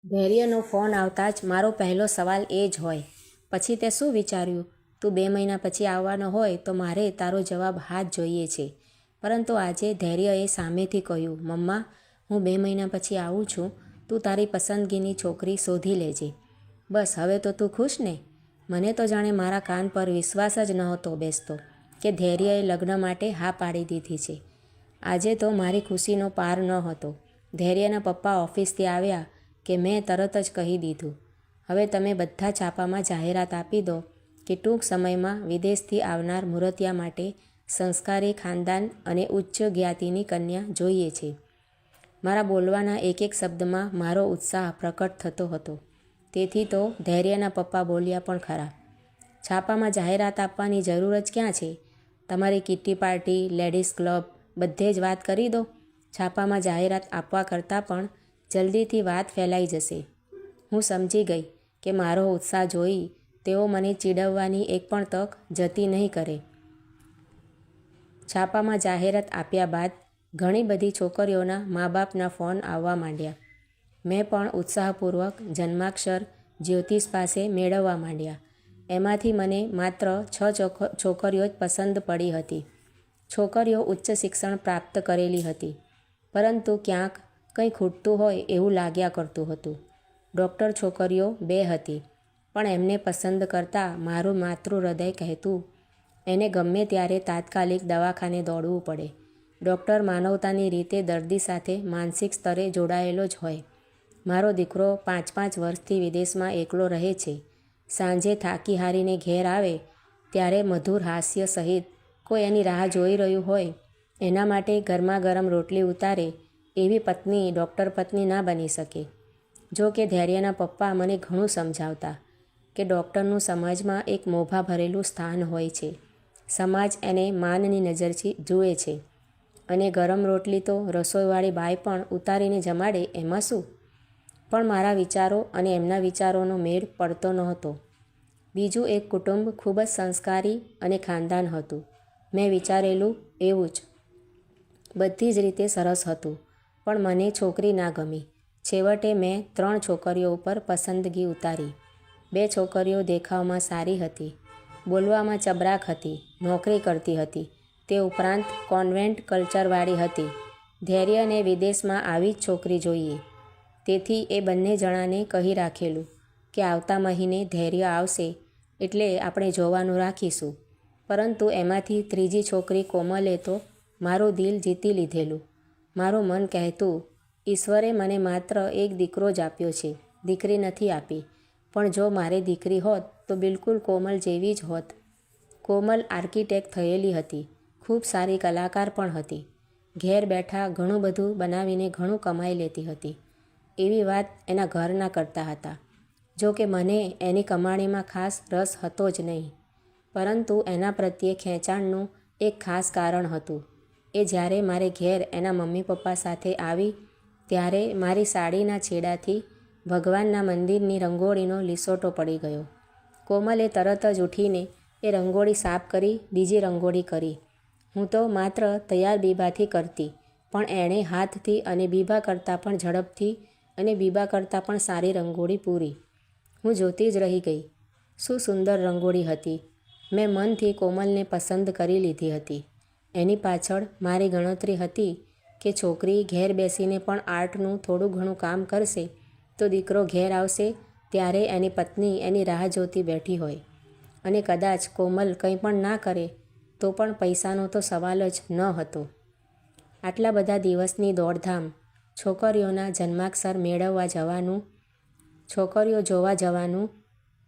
ધૈર્યનો phone આવતા જ મારો પહેલો સવાલ એ જ હોય, પછી તે શું વિચાર્યું? તું 2 મહિના પછી આવવાનો હોય તો મારે તારો જવાબ હા જ જોઈએ છે. પરંતુ આજે ધૈર્યએ સામેથી કહ્યું, મમ્મા, હું 2 મહિના પછી આવું છું. તું તારી પસંદગીની છોકરી શોધી લેજે. બસ હવે તો તું ખુશ ને? મને તો જાણે મારા કાન પર વિશ્વાસ જ નહોતો બેસતો કે ધૈર્યએ લગ્ન માટે હા પાડી દીધી છે. આજે તો મારી ખુશીનો પાર ન હતો. ધૈર્યના પપ્પા ઓફિસથી આવ્યા કે મેં તરત જ કહી દીધું, હવે તમે બધા છાપામાં જાહેરાત આપી દો કે ટૂંક સમયમાં વિદેશથી આવનાર મૂર્તિયા માટે સંસ્કારી ખાનદાન અને ઉચ્ચ જ્ઞાતિની કન્યા જોઈએ છે. મારા બોલવાના એક એક શબ્દમાં મારો ઉત્સાહ પ્રકટ થતો હતો. તેથી તો ધૈર્યના પપ્પા બોલ્યા પણ ખરા, છાપામાં જાહેરાત આપવાની જરૂર જ ક્યાં છે? તમારી કિટ્ટી પાર્ટી, લેડીઝ ક્લબ બધે જ વાત કરી દો. છાપામાં જાહેરાત આપવા કરતાં પણ જલ્દીથી વાત ફેલાઈ જશે. હું સમજી ગઈ કે મારો ઉત્સાહ જોઈ તેઓ મને ચીડવવાની એક પણ તક જતી નહીં કરે. છાપામાં જાહેરાત આપ્યા બાદ ઘણી બધી છોકરીઓના મા બાપના ફોન આવવા માંડ્યા. મેં પણ ઉત્સાહપૂર્વક જન્માક્ષર જ્યોતિષ પાસે મેળવવા માંડ્યા. એમાંથી મને માત્ર 6 છોકરીઓ જ પસંદ પડી હતી. છોકરીઓ ઉચ્ચ શિક્ષણ પ્રાપ્ત કરેલી હતી, પરંતુ ક્યાંક કંઈ ખૂટતું હોય એવું લાગ્યા કરતું હતું. ડૉક્ટર છોકરીઓ 2 હતી, પણ એમને પસંદ કરતાં મારું માતૃ હૃદય કહેતું, એને ગમે ત્યારે તાત્કાલિક દવાખાને દોડવું પડે. ડૉક્ટર માનવતાની રીતે દર્દી સાથે માનસિક સ્તરે જોડાયેલો જ હોય. મારો દીકરો 5-5 વર્ષથી વિદેશમાં એકલો રહે છે. સાંજે થાકી હારીને ઘેર આવે ત્યારે મધુર હાસ્ય સહિત કોઈ એની રાહ જોઈ રહ્યું હોય, એના માટે ગરમા ગરમ રોટલી ઉતારે એવી પત્ની ડૉક્ટર પત્ની ના બની શકે. જો કે ધૈર્યના પપ્પા મને ઘણું સમજાવતા કે ડૉક્ટરનું સમાજમાં એક મોભા ભરેલું સ્થાન હોય છે. સમાજ એને માનની નજરથી જુએ છે, અને ગરમ રોટલી તો રસોઈવાળી બાઈ પણ ઉતારીને જમાડે એમાં શું? પણ મારા વિચારો અને એમના વિચારોનો મેળ પડતો નહોતો. બીજું એક કુટુંબ ખૂબ જ સંસ્કારી અને ખાનદાન હતું. મેં વિચારેલું એવું જ બધી જ રીતે સરસ હતું, પણ મને છોકરી ના ગમી. છેવટે મેં 3 છોકરીઓ ઉપર પસંદગી ઉતારી. 2 છોકરીઓ દેખાવમાં સારી હતી, બોલવામાં ચબરાક હતી, નોકરી કરતી હતી, તે ઉપરાંત કોન્વેન્ટ કલ્ચરવાળી હતી. ધૈર્યને વિદેશમાં આવી જ છોકરી જોઈએ. તેથી એ બંને જણાને કહી રાખેલું કે આવતા મહિને ધૈર્ય આવશે એટલે આપણે જોવાનું રાખીશું. પરંતુ એમાંથી ત્રીજી છોકરી કોમલે તો મારું દિલ જીતી લીધેલું. મારું મન કહેતું, ઈશ્વરે મને માત્ર એક દીકરો જ આપ્યો છે, દીકરી નથી આપી. પણ જો મારી દીકરી હોત તો બિલકુલ કોમલ જેવી જ હોત. કોમલ આર્કિટેક્ટ થયેલી હતી, ખૂબ સારી કલાકાર પણ હતી. ઘેર બેઠા ઘણું બધું બનાવીને ઘણું કમાઈ લેતી હતી. એવી વાત એના ઘરના કરતા હતા. જો કે મને એની કમાણીમાં ખાસ રસ હતો જ નહીં, પરંતુ એના પ્રત્યે ખેંચાણનું એક ખાસ કારણ હતું. એ જ્યારે મારે ઘેર એના મમ્મી પપ્પા સાથે આવી ત્યારે મારી સાડીના છેડાથી ભગવાનના મંદિરની રંગોળીનો લીસોટો પડી ગયો. કોમલે તરત જ ઉઠીને એ રંગોળી સાફ કરી બીજી રંગોળી કરી. હું તો માત્ર તૈયાર બીબાથી કરતી, પણ એણે હાથથી અને બીબા કરતાં પણ ઝડપથી અને બીબા કરતાં પણ સારી રંગોળી પૂરી. હું જોતી જ રહી ગઈ. શું સુંદર રંગોળી હતી! મેં મનથી કોમલને પસંદ કરી લીધી હતી. એની પાછળ મારી ગણતરી હતી કે છોકરી ઘેર બેસીને પણ આર્ટનું થોડું ઘણું કામ કરશે તો દીકરો ઘેર આવશે ત્યારે એની પત્ની એની રાહ જોતી બેઠી હોય. અને કદાચ કોમલ કંઈ પણ ના કરે તો પણ પૈસાનો તો સવાલ જ ન હતો. આટલા બધા દિવસની દોડધામ, છોકરીઓના જન્માક્ષર મેળવવા જવાનું, છોકરીઓ જોવા જવાનું,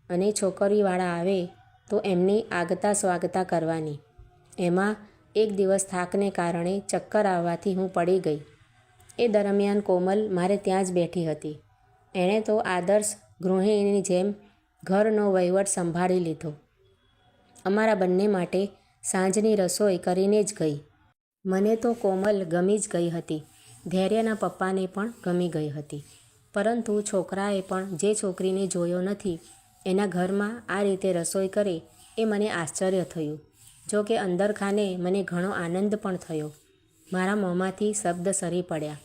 અને છોકરીવાળા આવે તો એમની આગતા સ્વાગતા કરવાની. એમાં એક દિવસ થાકને કારણે ચક્કર આવવાથી હું પડી ગઈ. એ દરમિયાન કોમલ મારે ત્યાં જ બેઠી હતી. એણે તો આદર્શ ગૃહિણીની જેમ ઘરનો વહીવટ સંભાળી લીધો. અમારા બંને માટે સાંજની રસોઈ કરીને જ ગઈ. મને તો કોમલ ગમી જ ગઈ હતી. ધૈર્યના પપ્પાને પણ ગમી ગઈ હતી. પરંતુ છોકરાએ પણ જે છોકરીને જોયો નથી એના ઘરમાં આ રીતે રસોઈ કરે એ મને આશ્ચર્ય થયું. જો કે અંદરખાને મને ઘણો આનંદ પણ થયો. મારા મોંમાંથી શબ્દ સરી પડ્યા,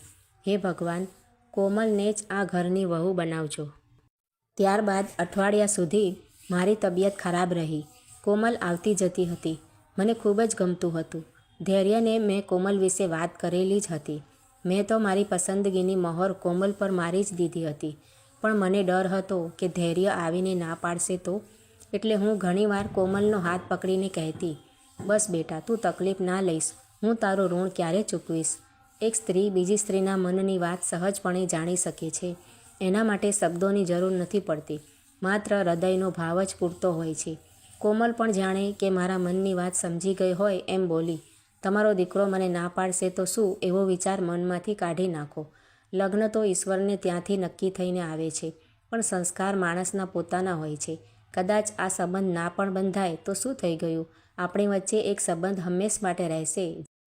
હે ભગવાન, કોમલને જ આ ઘરની વહુ બનાવજો. ત્યારબાદ અઠવાડિયા સુધી મારી તબિયત ખરાબ રહી. કોમલ આવતી જતી હતી. મને ખૂબ જ ગમતું હતું. ધૈર્યને મેં કોમલ વિશે વાત કરેલી જ હતી. મેં તો મારી પસંદગીની મહોર કોમલ પર મારી જ દીધી હતી. પણ મને ડર હતો કે ધૈર્ય આવીને ના પાડશે તો, એટલે હું ઘણીવાર કોમલનો હાથ પકડીને કહેતી, બસ બેટા, તું તકલીફ ના લઈશ, હું તારું ઋણ ક્યારે ચૂકવીશ. એક સ્ત્રી બીજી સ્ત્રીના મનની વાત સહજપણે જાણી શકે છે. એના માટે શબ્દોની જરૂર નથી પડતી, માત્ર હૃદયનો ભાવ જ પૂરતો હોય છે. કોમલ પણ જાણે કે મારા મનની વાત સમજી ગઈ હોય એમ બોલી, તમારો દીકરો મને ના પાડશે તો શું, એવો વિચાર મનમાંથી કાઢી નાખો. લગ્ન તો ઈશ્વરને ત્યાંથી નક્કી થઈને આવે છે, પણ સંસ્કાર માણસના પોતાના હોય છે. કદાચ આ સંબંધ ના પણ બંધાય તો શું થઈ ગયું? આપણી વચ્ચે એક સંબંધ હંમેશ માટે રહેશે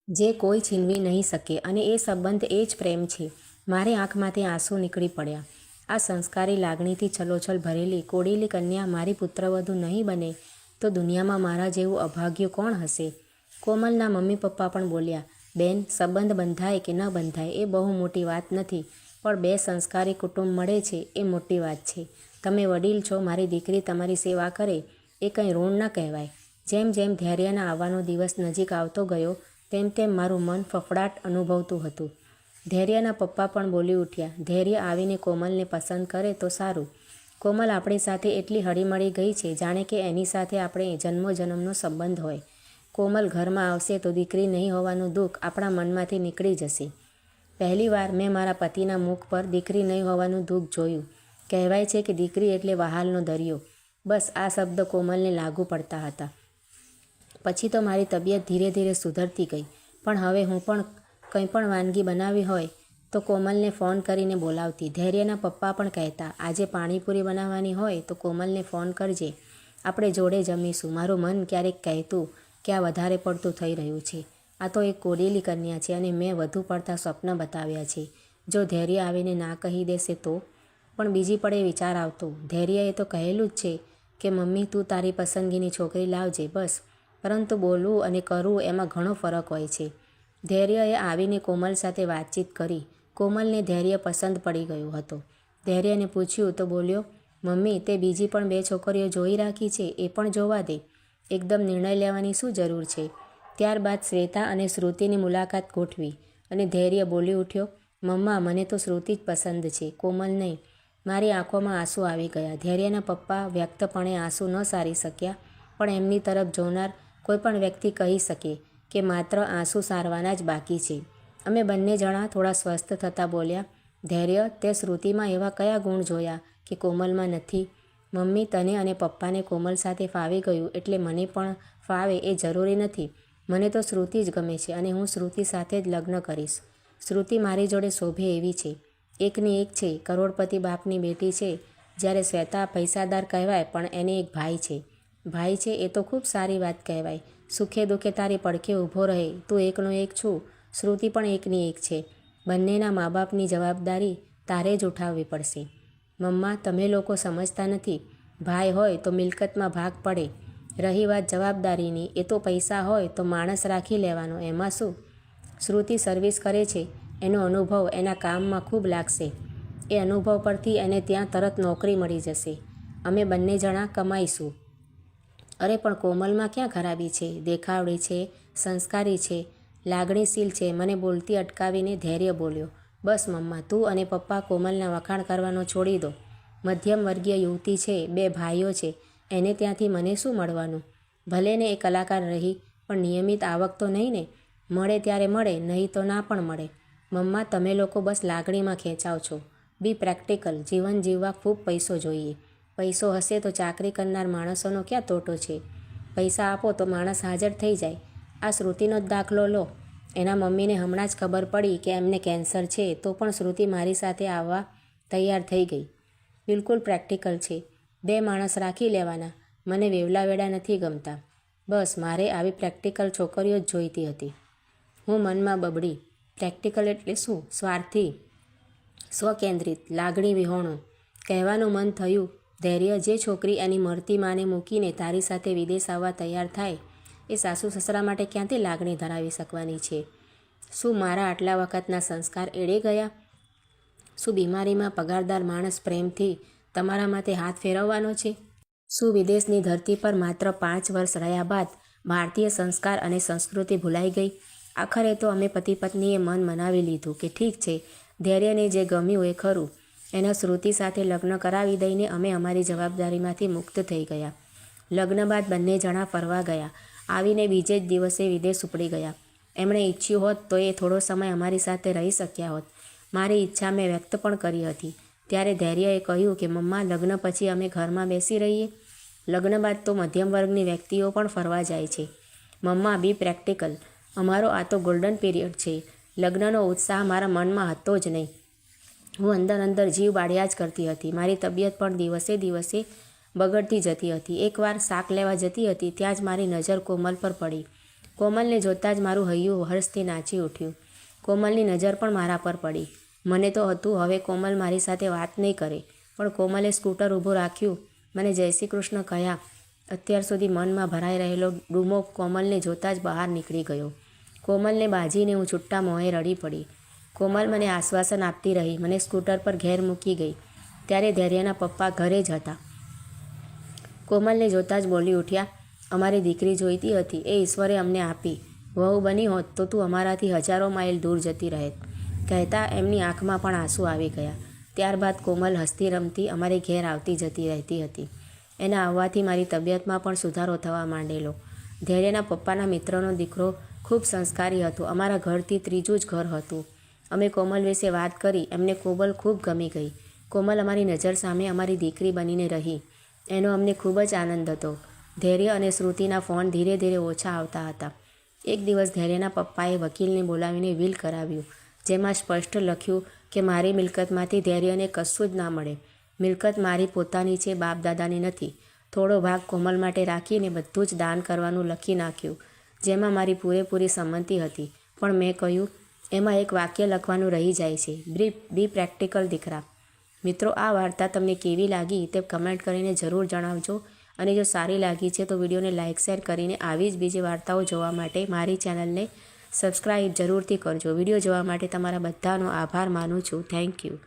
જે કોઈ છીનવી નહીં શકે, અને એ સંબંધ એ જ પ્રેમ છે. મારી આંખમાંથી આંસુ નીકળી પડ્યા. આ સંસ્કારી લાગણીથી છલોછલ ભરેલી કોડીલી કન્યા મારી પુત્રવધુ નહીં બને તો દુનિયામાં મારા જેવું અભાગ્ય કોણ હશે? કોમલના મમ્મી પપ્પા પણ બોલ્યા, બેન, સંબંધ બંધાય કે ન બંધાય એ બહુ મોટી વાત નથી, પણ બે સંસ્કારી કુટુંબ મળે છે એ મોટી વાત છે. તમે વડીલ છો, મારી દીકરી તમારી સેવા કરે એ કંઈ ઋણ ન કહેવાય. જેમ જેમ ધૈર્યના આવવાનો દિવસ નજીક આવતો ગયો તેમ તેમ મારું મન ફફડાટ અનુભવતું હતું. ધૈર્યના પપ્પા પણ બોલી ઉઠ્યા, ધૈર્ય આવીને કોમલને પસંદ કરે તો સારું. કોમલ આપણી સાથે એટલી હળીમળી ગઈ છે જાણે કે એની સાથે આપણે જન્મોજન્મનો સંબંધ હોય. કોમલ ઘરમાં આવશે તો દીકરી નહીં હોવાનું દુઃખ આપણા મનમાંથી નીકળી જશે. પહેલીવાર મેં મારા પતિના મુખ પર દીકરી નહીં હોવાનું દુઃખ જોયું. કહેવાય છે કે દીકરી એટલે વહાલનો દરિયો. બસ આ શબ્દ કોમલને લાગુ પડતા હતા. પછી તો મારી તબિયત ધીરે ધીરે સુધરતી ગઈ. પણ હવે હું પણ કંઈ પણ વાનગી બનાવી હોય તો કોમલને ફોન કરીને બોલાવતી. ધૈર્યના પપ્પા પણ કહેતા, આજે પાણીપુરી બનાવવાની હોય તો કોમલને ફોન કરજે, આપણે જોડે જમીશું. મારું મન ક્યારેક કહેતું કે આ વધારે પડતું થઈ રહ્યું છે. આ તો એક કોડેલી કન્યા છે અને મેં વધુ પડતા સ્વપ્ન બતાવ્યા છે. જો ધૈર્ય આવીને ના કહી દેશે તો? પણ બીજી પડે વિચાર આવતો, ધૈર્યએ તો કહેલું જ છે કે મમ્મી, તું તારી પસંદગીની છોકરી લાવજે, બસ. પરંતુ બોલવું અને કરવું એમાં ઘણો ફરક હોય છે. ધૈર્યએ આવીને કોમલ સાથે વાતચીત કરી. કોમલને ધૈર્ય પસંદ પડી ગયો હતો. ધૈર્યને પૂછ્યું તો બોલ્યો, મમ્મી, તે બીજી પણ 2 છોકરીઓ જોઈ રાખી છે, એ પણ જોવા દે. એકદમ નિર્ણય લેવાની શું જરૂર છે? ત્યારબાદ શ્વેતા અને શ્રુતિની મુલાકાત ગોઠવી અને ધૈર્ય બોલી ઉઠ્યો, મમ્મા, મને તો શ્રુતિ જ પસંદ છે, કોમલ નહીં. મારી આંખોમાં આંસુ આવી ગયા. ધૈર્યના પપ્પા વ્યક્તપણે આંસુ ન સારી શક્યા, પણ એમની તરફ જોનાર કોઈ પણ વ્યક્તિ કહી શકે કે માત્ર આંસુ સારવાના જ બાકી છે. અમે બંને જણા થોડા સ્વસ્થ થતાં બોલ્યા, ધૈર્ય, તે શ્રુતિમાં એવા કયા ગુણ જોયા કે કોમલમાં નથી? મમ્મી, તને અને પપ્પાને કોમલ સાથે ફાવી ગયું એટલે મને પણ ફાવે એ જરૂરી નથી. મને તો શ્રુતિ જ ગમે છે અને હું શ્રુતિ સાથે જ લગ્ન કરીશ. શ્રુતિ મારી જોડે શોભે એવી છે. એકની એક છે, કરોડપતિ બાપની બેટી છે. જ્યારે શ્વેતા પૈસાદાર કહેવાય પણ એને એક ભાઈ છે. ભાઈ છે એ તો ખૂબ સારી વાત કહેવાય. સુખે દુઃખે તારી પડખે ઊભો રહે. તું એકનો એક છું, શ્રુતિ પણ એકની એક છે. બંનેના મા બાપની જવાબદારી તારે જ ઉઠાવવી પડશે. મમ્મા, તમે લોકો સમજતા નથી. ભાઈ હોય તો મિલકતમાં ભાગ પડે. રહી વાત જવાબદારીની, એ તો પૈસા હોય તો માણસ રાખી લેવાનો, એમાં શું? શ્રુતિ સર્વિસ કરે છે, એનો અનુભવ એના કામમાં ખૂબ લાગશે. એ અનુભવ પરથી એને ત્યાં તરત નોકરી મળી જશે. અમે બંને જણા કમાઈશું. અરે પણ કોમલમાં ક્યાં ખરાબી છે? દેખાવડી છે, સંસ્કારી છે, લાગણીશીલ છે. મને બોલતી અટકાવીને ધૈર્ય બોલ્યો, બસ મમ્મા, તું અને પપ્પા કોમલના વખાણ કરવાનો છોડી દો. મધ્યમ વર્ગીય યુવતી છે, 2 ભાઈઓ છે, એને ત્યાંથી મને શું મળવાનું? ભલે ને એ કલાકાર રહી, પણ નિયમિત આવક તો નહીં ને? મળે ત્યારે મળે, નહીં તો ના પણ મળે. મમ્મા, તમે લોકો બસ લાગણીમાં ખેંચાવ છો. બી પ્રેક્ટિકલ. જીવન જીવવા ખૂબ પૈસો જોઈએ. પૈસો હશે તો ચાકરી કરનાર માણસોનો ક્યાં તોટો છે? પૈસા આપો તો માણસ હાજર થઈ જાય. આ શ્રુતિનો જ દાખલો લો. એના મમ્મીને હમણાં જ ખબર પડી કે એમને કેન્સર છે, તો પણ શ્રુતિ મારી સાથે આવવા તૈયાર થઈ ગઈ. બિલકુલ પ્રેક્ટિકલ છે. 2 માણસ રાખી લેવાના. મને વેવલા વેડા નથી ગમતા. બસ મારે આવી પ્રેક્ટિકલ છોકરીઓ જ જોઈતી હતી. હું મનમાં બબડી, પ્રેક્ટિકલ એટલે શું? સ્વાર્થી, સ્વકેન્દ્રિત, લાગણી વિહોણું. કહેવાનું મન થયું, ધૈર્ય, જે છોકરી એની મળતી માને મૂકીને તારી સાથે વિદેશ આવવા તૈયાર થાય, એ સાસુ સસરા માટે ક્યાંથી લાગણી ધરાવી શકવાની છે? શું મારા આટલા વખતના સંસ્કાર એળે ગયા? શું બીમારીમાં પગારદાર માણસ પ્રેમથી તમારા માટે હાથ ફેરવવાનો છે? શું વિદેશની ધરતી પર માત્ર 5 વર્ષ રહ્યા બાદ ભારતીય સંસ્કાર અને સંસ્કૃતિ ભૂલાઈ ગઈ? આખરે તો અમે પતિ પત્નીએ મન મનાવી લીધું કે ઠીક છે, ધૈર્યને જે ગમ્યું એ ખરું. એના શ્રુતિ સાથે લગ્ન કરાવી દઈને અમે અમારી જવાબદારીમાંથી મુક્ત થઈ ગયા. લગ્ન બાદ બંને જણા ફરવા ગયા. આવીને બીજે જ દિવસે વિદેશ ઉપડી ગયા. એમણે ઈચ્છ્યું હોત તો એ થોડો સમય અમારી સાથે રહી શક્યા હોત. મારી ઈચ્છા મેં વ્યક્ત પણ કરી હતી. ત્યારે ધૈર્યએ કહ્યું કે મમ્મા, લગ્ન પછી અમે ઘરમાં બેસી રહીએ? લગ્ન બાદ તો મધ્યમ વર્ગની વ્યક્તિઓ પણ ફરવા જાય છે. મમ્મા, બી પ્રેક્ટિકલ. અમારો આ તો ગોલ્ડન પીરિયડ છે. લગ્નનો ઉત્સાહ મારા મનમાં હતો જ નહીં. હું અંદર જીવ બાળ્યા જ કરતી હતી. મારી તબિયત પણ દિવસે દિવસે બગડતી જતી હતી. એકવાર શાક લેવા જતી હતી, ત્યાં જ મારી નજર કોમલ પર પડી. કોમલને જોતાં જ મારું હૈયું હર્ષથી નાચી ઉઠ્યું. કોમલની નજર પણ મારા પર પડી. મને તો હતું હવે કોમલ મારી સાથે વાત નહીં કરે, પણ કોમલે સ્કૂટર ઊભું રાખ્યું, મને જય શ્રી કૃષ્ણ કહ્યા. અત્યાર સુધી મનમાં ભરાઈ રહેલો ડૂમો કોમલને જોતાં જ બહાર નીકળી ગયો. કોમલને બાજીને હું છૂટા મોંએ રડી પડી. કોમલ મને આશ્વાસન આપતી રહી. મને સ્કૂટર પર ઘેર મૂકી ગઈ. ત્યારે ધૈર્યના પપ્પા ઘરે જ હતા. કોમલને જોતાં જ બોલી ઉઠ્યા, અમારી દીકરી જોઈતી હતી, એ ઈશ્વરે અમને આપી. વહુ બની હોત તો તું અમારાથી હજારો માઇલ દૂર જતી રહેત. કહેતા એમની આંખમાં પણ આંસુ આવી ગયા. ત્યારબાદ કોમલ હસતી રમતી અમારે ઘેર આવતી જતી રહેતી હતી. એના આવવાથી મારી તબિયતમાં પણ સુધારો થવા માંડેલો. ધૈર્યના પપ્પાના મિત્રનો દીકરો ખૂબ સંસ્કારી હતો. અમારા ઘરથી ત્રીજું જ ઘર હતું. અમે કોમલ વિશે વાત કરી. એમને કોમલ ખૂબ ગમી ગઈ. કોમલ અમારી નજર સામે અમારી દીકરી બનીને રહી. એનો અમને ખૂબ જ આનંદ હતો. ધૈર્ય અને શ્રુતિના ફોન ધીરે ધીરે ઓછા આવતા હતા. એક દિવસ ધૈર્યના પપ્પાએ વકીલને બોલાવીને વિલ કરાવ્યું, જેમાં સ્પષ્ટ લખ્યું કે મારી મિલકતમાંથી ધૈર્યને કશું જ ના મળે. મિલકત મારી પોતાની છે, બાપ દાદાની નથી. થોડો ભાગ કોમલ માટે રાખીને બધું જ દાન કરવાનું લખી નાખ્યું, જેમાં મારી પૂરેપૂરી સંમતિ હતી. પણ મેં કહ્યું, એમાં એક વાક્ય લખવાનું રહી જાય છે, બી પ્રેક્ટિકલ દીકરા. મિત્રો, આ વાર્તા તમને કેવી લાગી તે કમેન્ટ કરીને જરૂર જણાવજો. અને જો સારી લાગી છે તો વિડીયોને લાઇક શેર કરીને આવી જ બીજી વાર્તાઓ જોવા માટે મારી ચેનલને સબસ્ક્રાઈબ જરૂરથી કરજો. વિડીયો જોવા માટે તમારા બધાનો આભાર માનું છું. Thank you.